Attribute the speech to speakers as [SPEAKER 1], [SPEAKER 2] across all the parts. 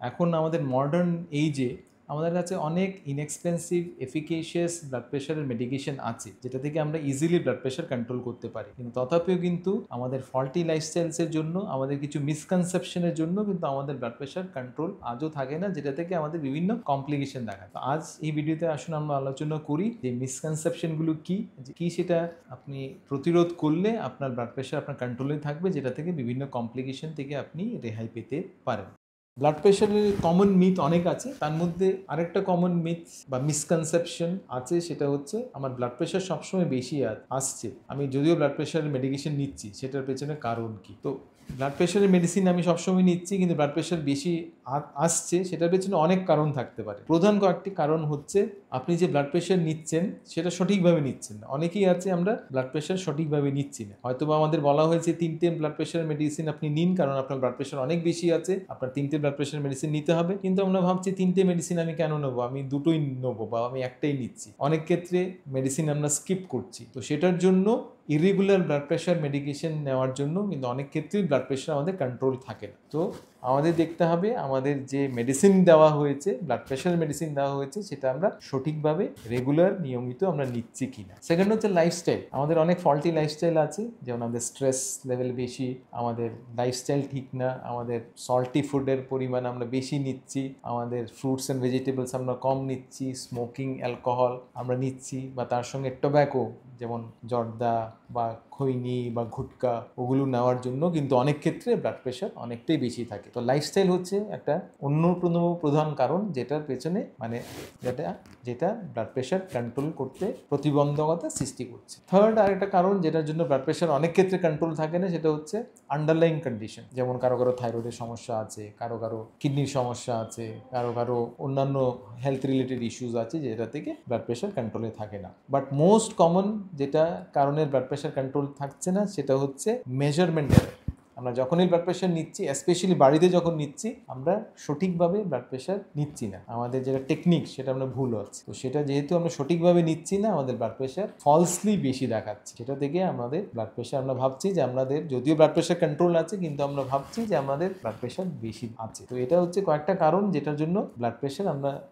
[SPEAKER 1] এখন আমাদের মডার্ন এইজে আমাদের কাছে অনেক ইনএক্সপেন্সিভ এফিকেশিয়াস ব্লাড প্রেশারের মেডিকেশন আছে, যেটা থেকে আমরা ইজিলি ব্লাড প্রেশার কন্ট্রোল করতে পারি। কিন্তু তথাপিও কিন্তু আমাদের ফল্টি লাইফস্টাইলসের জন্য, আমাদের কিছু মিসকনসেপশনের জন্য কিন্তু আমাদের ব্লাড প্রেশার কন্ট্রোল আজও থাকে না, যেটা থেকে আমাদের বিভিন্ন কমপ্লিকেশন দেখায়। তো আজ এই ভিডিওতে আসুন আমরা আলোচনা করি যে মিসকনসেপশনগুলো কি সেটা আপনি প্রতিরোধ করলে আপনার ব্লাড প্রেশার আপনার কন্ট্রোলে থাকবে, যেটা থেকে বিভিন্ন কমপ্লিকেশন থেকে আপনি রেহাই পেতে পারেন। ব্লাড প্রেশারের কমন মিথ অনেক আছে, তার মধ্যে আরেকটা কমন মিথ বা মিসকনসেপশন আছে, সেটা হচ্ছে আমার ব্লাড প্রেশার সবসময় বেশি আসছে, আমি যদিও ব্লাড প্রেশারের মেডিকেশন নিচ্ছি, সেটার পেছনে কারণ কি? তো ব্লাড প্রেশারের মেডিসিন আমি সবসময় নিচ্ছি, কিন্তু ব্লাড প্রেশার বেশি আসছে, সেটার পেছনে অনেক কারণ থাকতে পারে। প্রধান কয়েকটি কারণ হচ্ছে আপনি যে ব্লাড প্রেশার নিচ্ছেন সেটা সঠিকভাবে নিচ্ছেন না। অনেকেই আছে আমরা ব্লাড প্রেশার সঠিকভাবে নিচ্ছি না, হয়তো বা আমাদের বলা হয়েছে 3টে ব্লাড প্রেশারের মেডিসিন আপনি নিন, কারণ আপনার ব্লাড প্রেশার অনেক বেশি আছে, আপনার 3টে ব্লাড প্রেশার মেডিসিন নিতে হবে। কিন্তু আমরা ভাবছি 3টে মেডিসিন আমি কেন নেবো, আমি দুটোই নেবো বা আমি একটাই নিচ্ছি। অনেক ক্ষেত্রে মেডিসিন আমরা স্কিপ করছি। তো সেটার জন্য ইরেগুলার ব্লাড প্রেশার মেডিকেশন নেওয়ার জন্য কিন্তু অনেক ক্ষেত্রেই ব্লাড প্রেশার আমাদের কন্ট্রোল থাকে না। তো আমাদের দেখতে হবে আমাদের যে মেডিসিন দেওয়া হয়েছে, ব্লাড প্রেশার মেডিসিন দেওয়া হয়েছে, সেটা আমরা সঠিকভাবে রেগুলার নিয়মিত আমরা নিচ্ছি কিনা। সেকেন্ড হচ্ছে লাইফস্টাইল। আমাদের অনেক ফল্টি লাইফস্টাইল আছে, যেমন আমাদের স্ট্রেস লেভেল বেশি, আমাদের লাইফস্টাইল ঠিক না, আমাদের সল্টি ফুডের পরিমাণ আমরা বেশি নিচ্ছি, আমাদের ফ্রুটস অ্যান্ড ভেজিটেবলস আমরা কম নিচ্ছি, স্মোকিং অ্যালকোহল আমরা নিচ্ছি, বা তার সঙ্গে টোব্যাকো যেমন জর্দা বা খৈনি বা গুটকা, ওগুলো নেওয়ার জন্য কিন্তু অনেক ক্ষেত্রে ব্লাড প্রেশার অনেকটাই বেশি থাকে। তো লাইফস্টাইল হচ্ছে একটা অন্যতম প্রধান কারণ, যেটার পেছনে যেটা ব্লাড প্রেশার কন্ট্রোল করতে প্রতিবন্ধকতা সৃষ্টি করছে। থার্ড আরেকটা কারণ যেটার জন্য ব্লাড প্রেশার অনেক ক্ষেত্রে কন্ট্রোল থাকে না, সেটা হচ্ছে আন্ডারলাইং কন্ডিশন। যেমন কারো থাইরয়েডের সমস্যা আছে, কারো কিডনির সমস্যা আছে, কারো অন্যান্য হেলথ রিলেটেড ইস্যুস আছে, যেটা থেকে ব্লাড প্রেশার কন্ট্রোলে থাকে না। বাট মোস্ট কমন যেটা কারণের ব্লাড প্রেশার কন্ট্রোল থাকছে না, সেটা হচ্ছে মেজারমেন্ট এরর। আমরা যখনই ব্লাড প্রেশার নিচ্ছি, স্পেশালি বাড়িতে যখন নিচ্ছি, আমরা সঠিকভাবে ব্লাড প্রেশার নিচ্ছি না, আমাদের যেটা টেকনিক সেটা আমরা ভুল হচ্ছে। তো সেটা যেহেতু আমরা সঠিকভাবে নিচ্ছি না, আমাদের ব্লাড প্রেশার ফলসলি বেশি দেখাচ্ছে, সেটা থেকে আমাদের ব্লাড প্রেশার, আমরা ভাবছি যে আমাদের যদিও ব্লাড প্রেশার কন্ট্রোল আছে, কিন্তু আমরা ভাবছি যে আমাদের ব্লাড প্রেশার বেশি আছে। তো এটা হচ্ছে কয়েকটা কারণ যেটার জন্য ব্লাড প্রেশার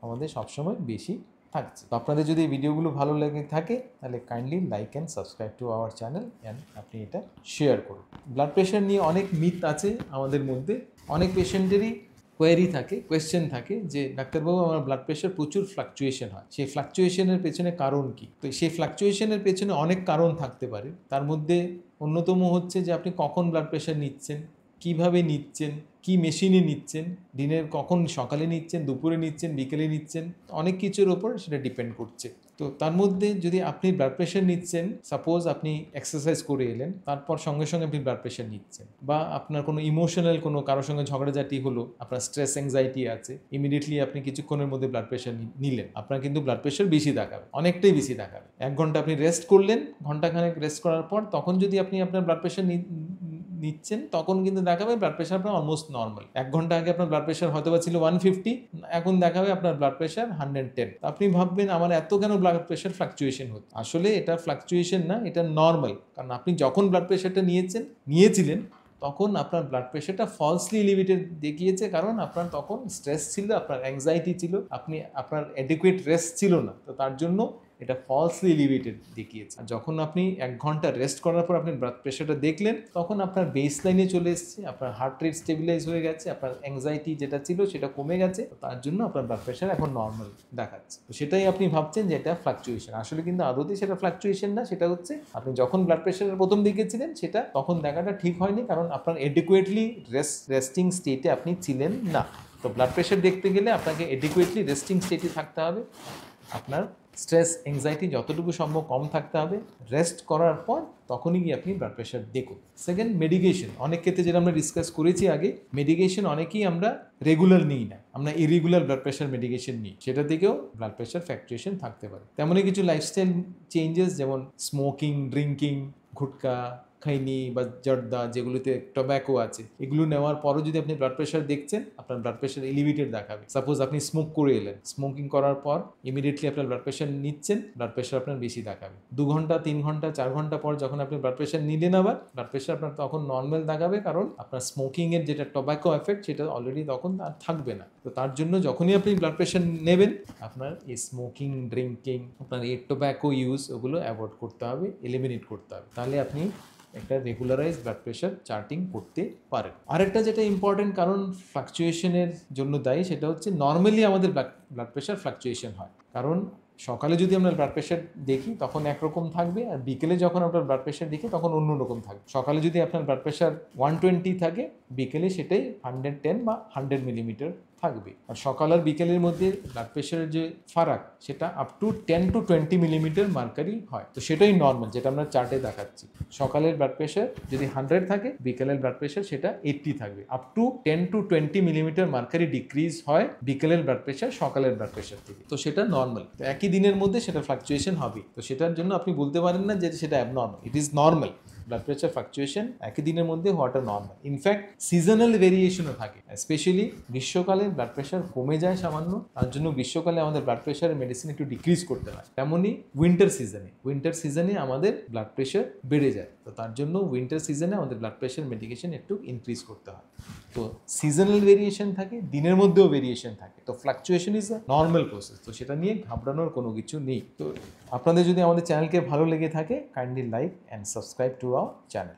[SPEAKER 1] আমাদের সবসময় বেশি থাকছে। তো আপনাদের যদি এই ভিডিওগুলো ভালো লেগে থাকে, তাহলে kindly like and subscribe to our channel and আপনি এটা শেয়ার করুন। ব্লাড প্রেশার নিয়ে অনেক মিথ আছে আমাদের মধ্যে। অনেক পেশেন্টেরই কোয়েশ্চেন থাকে যে ডাক্তারবাবু, আমার ব্লাড প্রেশার প্রচুর ফ্লাকচুয়েশন হয়, সেই ফ্লাকচুয়েশনের পেছনে কারণ কি? তো সেই ফ্লাকচুয়েশনের পেছনে অনেক কারণ থাকতে পারে। তার মধ্যে অন্যতম হচ্ছে যে আপনি কখন ব্লাড প্রেশার নিচ্ছেন, কিভাবে নিচ্ছেন, কি মেশিনে নিচ্ছেন, দিনের কখন, সকালে নিচ্ছেন, দুপুরে নিচ্ছেন, বিকেলে নিচ্ছেন, অনেক কিছুর ওপর সেটা ডিপেন্ড করছে। তো তার মধ্যে যদি আপনি ব্লাড প্রেশার নিচ্ছেন, সাপোজ আপনি এক্সারসাইজ করে এলেন, তারপর সঙ্গে সঙ্গে আপনি ব্লাড প্রেশার নিচ্ছেন, বা আপনার কোনো ইমোশনাল কোনো কারোর সঙ্গে ঝগড়াঝাটি হলো, আপনার স্ট্রেস অ্যাংজাইটি আছে, ইমিডিয়েটলি আপনি কিছুক্ষণের মধ্যে ব্লাড প্রেশার নিলেন, আপনার কিন্তু ব্লাড প্রেশার বেশি দেখাবে, অনেকটাই বেশি দেখাবে। 1 ঘন্টা আপনি রেস্ট করলেন, ঘন্টাখানেক রেস্ট করার পর তখন যদি আপনি আপনার ব্লাড প্রেশার নিচ্ছেন, তখন কিন্তু দেখাবে ব্লাড প্রেশার আপনার অলমোস্ট নর্মাল। 1 ঘন্টা আগে আপনার ব্লাড প্রেশার হয়তো বা ছিল 150, এখন দেখাবে আপনার ব্লাড প্রেশার 110। আপনি ভাববেন আমার এত কেন ব্লাড প্রেশার ফ্লাকচুয়েশন হচ্ছে? আসলে এটা ফ্লাকচুয়েশন না, এটা নর্মাল। কারণ আপনি যখন ব্লাড প্রেশারটা নিয়েছিলেন, তখন আপনার ব্লাড প্রেশারটা ফলসলি এলিভেটেড দেখিয়েছে, কারণ আপনার তখন স্ট্রেস ছিল, আপনার অ্যাংজাইটি ছিল, আপনার অ্যাডিকুয়েট রেস্ট ছিল না। তো তার জন্য এটা ফলসলি এলিভেটেড দেখিয়েছে। আর যখন আপনি 1 ঘন্টা রেস্ট করার পর আপনি ব্লাড প্রেশারটা দেখলেন, তখন আপনার বেস লাইনে চলে এসেছে, আপনার হার্ট রেট স্টেবিলাইজ হয়ে গেছে, আপনার অ্যাংজাইটি যেটা ছিল সেটা কমে গেছে, তার জন্য আপনার ব্লাড প্রেশার এখন নর্মাল দেখাচ্ছে। তো সেটাই আপনি ভাবছেন যে এটা ফ্লাকচুয়েশন, আসলে কিন্তু আদতে সেটা ফ্লাকচুয়েশন না, সেটা হচ্ছে আপনি যখন ব্লাড প্রেশারের প্রথম দেখেছিলেন সেটা তখন দেখাটা ঠিক হয়নি, কারণ আপনার এডিকুয়েটলি রেস্টিং স্টেটে আপনি ছিলেন না। তো ব্লাড প্রেশার দেখতে গেলে আপনাকে এডিকুয়েটলি রেস্টিং স্টেটে থাকতে হবে, আপনার স্ট্রেস অ্যাংজাইটি যতটুকু সম্ভব কম থাকতে হবে, রেস্ট করার পর তখনই গিয়ে আপনি ব্লাড প্রেশার দেখুন। Second, medication. অনেক ক্ষেত্রে যেটা আমরা ডিসকাস করেছি আগে, মেডিকেশন অনেকেই আমরা রেগুলার নিই না, আমরা ইরেগুলার ব্লাড প্রেশার মেডিকেশন নিই, সেটা থেকেও ব্লাড প্রেশার ফ্ল্যাকচুয়েশন থাকতে পারে। তেমনই কিছু লাইফস্টাইল চেঞ্জেস, যেমন স্মোকিং, ড্রিঙ্কিং, গুটকা, খৈনি বা জর্দা যেগুলোতে টোব্যাকো আছে, এগুলো নেওয়ার পরও যদি আপনি ব্লাড প্রেশার দেখছেন, আপনার ব্লাড প্রেশার এলিভেটেড দেখাবে। সাপোজ আপনি স্মোক করে এলেন, স্মোকিং করার পর ইমিডিয়েটলি আপনার ব্লাড প্রেশার নিচ্ছেন, ব্লাড প্রেশার আপনার বেশি দেখাবে। 2 ঘন্টা 3 ঘন্টা 4 ঘন্টা পর যখন আপনি ব্লাড প্রেশার নিলেন আবার, ব্লাড প্রেশার আপনার তখন নর্মাল দেখাবে, কারণ আপনার স্মোকিংয়ের যেটা টোব্যাকো এফেক্ট সেটা অলরেডি তখন আর থাকবে না। তো তার জন্য যখনই আপনি ব্লাড প্রেশার নেবেন, আপনার এই স্মোকিং, ড্রিঙ্কিং, আপনার এই টোব্যাকো ইউজ, ওগুলো অ্যাভয়েড করতে হবে, এলিমিনেট করতে হবে। তাহলে আপনি একটা রেগুলারাইজ ব্লাড প্রেশার চার্টিং করতে পারেন। আরেকটা যেটা ইম্পর্টেন্ট কারণ ফ্লাকচুয়েশনের জন্য দায়ী, সেটা হচ্ছে নর্মালি আমাদের ব্লাড প্রেশার ফ্লাকচুয়েশন হয়। কারণ সকালে যদি আমরা ব্লাড প্রেশার দেখি তখন একরকম থাকবে, আর বিকেলে যখন আমরা ব্লাড প্রেশার দেখি তখন অন্যরকম থাকবে। সকালে যদি আপনার ব্লাড প্রেশার 120 থাকে, বিকেলে সেটাই 110 বা 100 মিলিমিটার থাকবে। আর সকাল আর বিকেলের মধ্যে ব্লাড প্রেশারের যে ফারাক, সেটা up to 10 to 20 millimetre mercury হয়। তো সেটাই নর্মাল, যেটা আমরা চার্টে দেখাচ্ছি। সকালের ব্লাড প্রেশার যদি 100 থাকে, বিকেলের ব্লাড প্রেশার সেটা 80 থাকবে। Up to 10 to 20 millimetre mercury decrease হয় বিকেলের ব্লাড প্রেশার সকালের ব্লাড প্রেশার থেকে। তো সেটা নর্মাল। তো একই দিনের মধ্যে সেটা ফ্লাকচুয়েশন হবে। তো সেটার জন্য আপনি বলতে পারেন না যে সেটা abnormal. It is normal. Blood pressure fluctuation একই দিনের মধ্যে হওয়াটা নর্মাল। ইনফ্যাক্ট সিজনাল ভেরিয়েশনও থাকে, স্পেশালি গ্রীষ্মকালে ব্লাড প্রেশার কমে যায় সামান্য, তার জন্য গ্রীষ্মকালে আমাদের ব্লাড প্রেশারের মেডিসিন একটু ডিক্রিজ করতে হয়। তেমনই উইন্টার সিজনে আমাদের ব্লাড প্রেশার বেড়ে যায়। তো তার জন্য উইন্টার সিজনে আমাদের ব্লাড প্রেশার মেডিকেশন একটু ইনক্রিজ করতে হয়। তো সিজনাল ভেরিয়েশন থাকে, দিনের মধ্যেও ভেরিয়েশন থাকে। তো fluctuation is a normal process. তো সেটা নিয়ে ঘাবড়ানোর কোনো কিছু নেই। তো আপনাদের যদি আমাদের চ্যানেলকে ভালো লেগে থাকে, kindly like and subscribe to our channel.